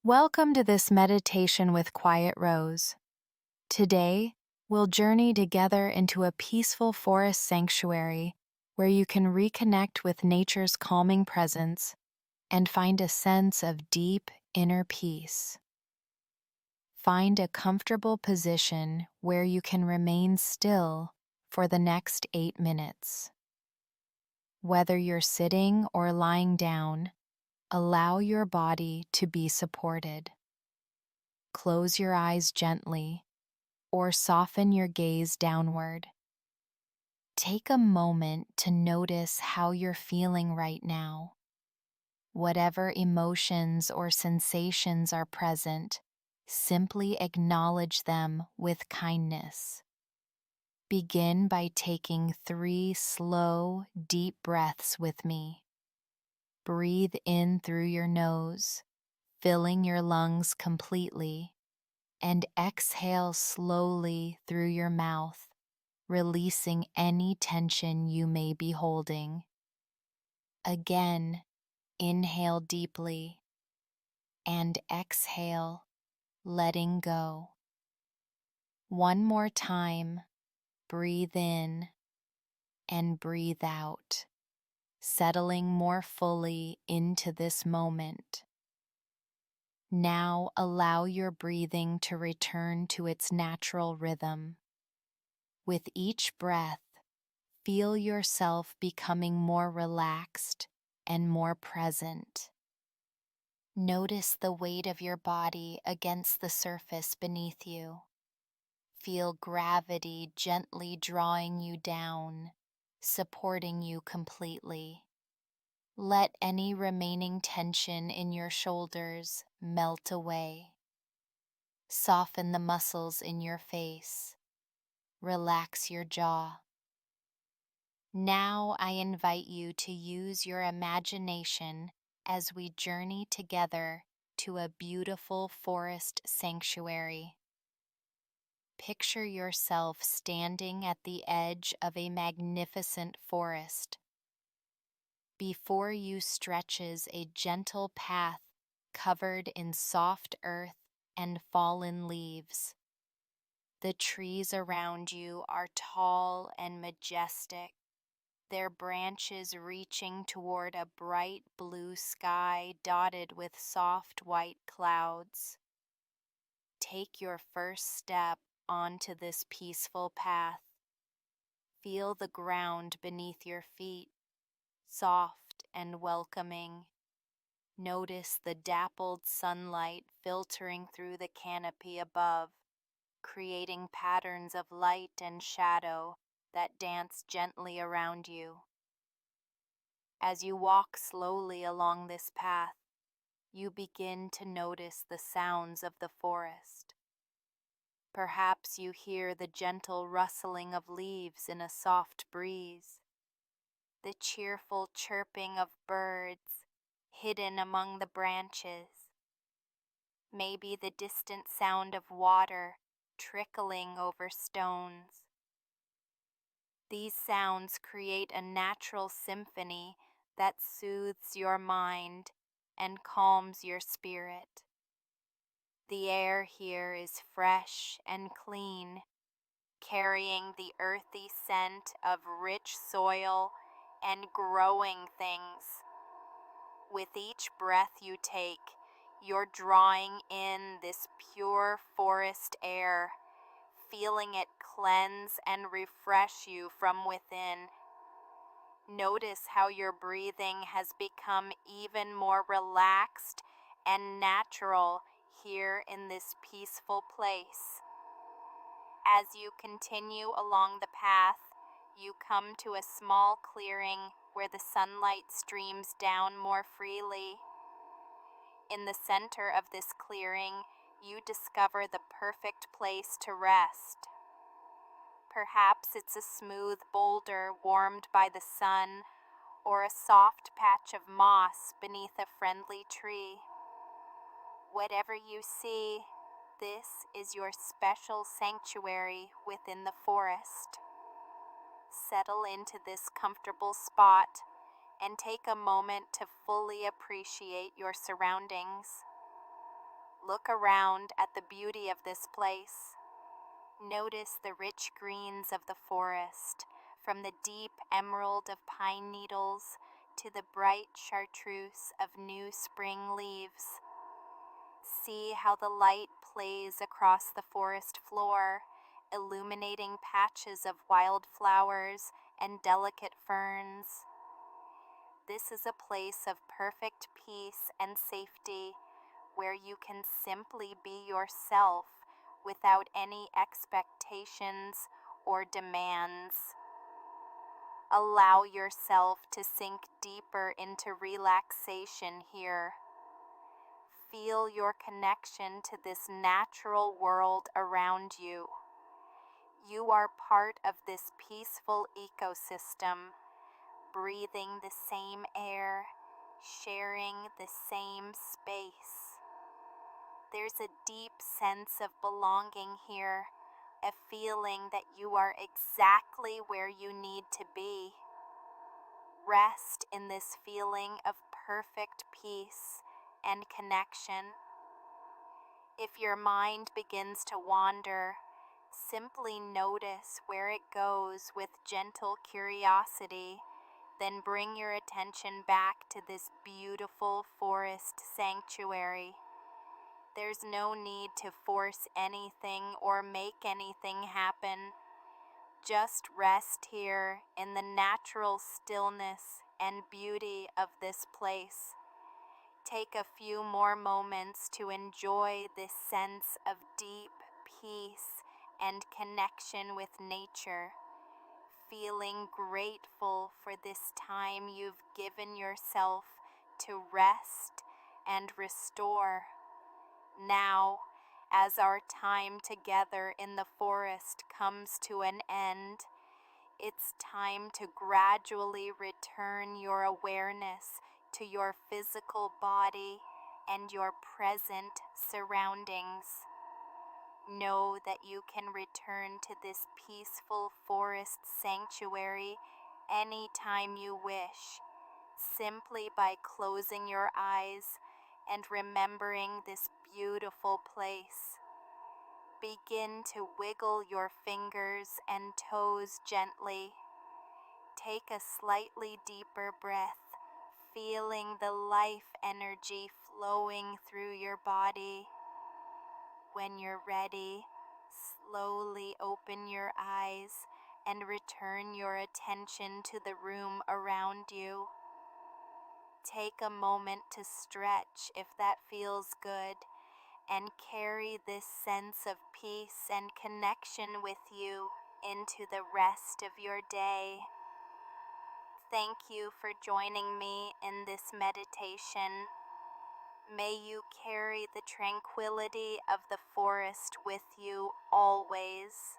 Welcome to this meditation with Quiet Rose. Today, we'll journey together into a peaceful forest sanctuary where you can reconnect with nature's calming presence and find a sense of deep inner peace. Find a comfortable position where you can remain still for the next 8 minutes. Whether you're sitting or lying down, allow your body to be supported. Close your eyes gently or soften your gaze downward. Take a moment to notice how you're feeling right now. Whatever emotions or sensations are present, simply acknowledge them with kindness. Begin by taking 3 slow, deep breaths with me. Breathe in through your nose, filling your lungs completely, and exhale slowly through your mouth, releasing any tension you may be holding. Again, inhale deeply and exhale, letting go. One more time, breathe in and breathe out, settling more fully into this moment. Now allow your breathing to return to its natural rhythm. With each breath, feel yourself becoming more relaxed and more present. Notice the weight of your body against the surface beneath you. Feel gravity gently drawing you down, supporting you completely. Let any remaining tension in your shoulders melt away. Soften the muscles in your face. Relax your jaw. Now I invite you to use your imagination as we journey together to a beautiful forest sanctuary. Picture yourself standing at the edge of a magnificent forest. Before you stretches a gentle path covered in soft earth and fallen leaves. The trees around you are tall and majestic, their branches reaching toward a bright blue sky dotted with soft white clouds. Take your first step onto this peaceful path. Feel the ground beneath your feet, soft and welcoming. Notice the dappled sunlight filtering through the canopy above, creating patterns of light and shadow that dance gently around you. As you walk slowly along this path, you begin to notice the sounds of the forest. Perhaps you hear the gentle rustling of leaves in a soft breeze, the cheerful chirping of birds hidden among the branches, maybe the distant sound of water trickling over stones. These sounds create a natural symphony that soothes your mind and calms your spirit. The air here is fresh and clean, carrying the earthy scent of rich soil and growing things. With each breath you take, you're drawing in this pure forest air, feeling it cleanse and refresh you from within. Notice how your breathing has become even more relaxed and natural here in this peaceful place. As you continue along the path, you come to a small clearing where the sunlight streams down more freely. In the center of this clearing, you discover the perfect place to rest. Perhaps it's a smooth boulder warmed by the sun, or a soft patch of moss beneath a friendly tree. Whatever you see, this is your special sanctuary within the forest. Settle into this comfortable spot and take a moment to fully appreciate your surroundings. Look around at the beauty of this place. Notice the rich greens of the forest, from the deep emerald of pine needles to the bright chartreuse of new spring leaves. See how the light plays across the forest floor, illuminating patches of wildflowers and delicate ferns. This is a place of perfect peace and safety, where you can simply be yourself without any expectations or demands. Allow yourself to sink deeper into relaxation here. Feel your connection to this natural world around you. You are part of this peaceful ecosystem, breathing the same air, sharing the same space. There's a deep sense of belonging here, a feeling that you are exactly where you need to be. Rest in this feeling of perfect peace and connection. If your mind begins to wander, simply notice where it goes with gentle curiosity, then bring your attention back to this beautiful forest sanctuary. There's no need to force anything or make anything happen. Just rest here in the natural stillness and beauty of this place. Take a few more moments to enjoy this sense of deep peace and connection with nature, feeling grateful for this time you've given yourself to rest and restore. Now, as our time together in the forest comes to an end, it's time to gradually return your awareness to your physical body and your present surroundings. Know that you can return to this peaceful forest sanctuary anytime you wish, simply by closing your eyes and remembering this beautiful place. Begin to wiggle your fingers and toes gently. Take a slightly deeper breath, feeling the life energy flowing through your body. When you're ready, slowly open your eyes and return your attention to the room around you. Take a moment to stretch if that feels good, and carry this sense of peace and connection with you into the rest of your day. Thank you for joining me in this meditation. May you carry the tranquility of the forest with you always.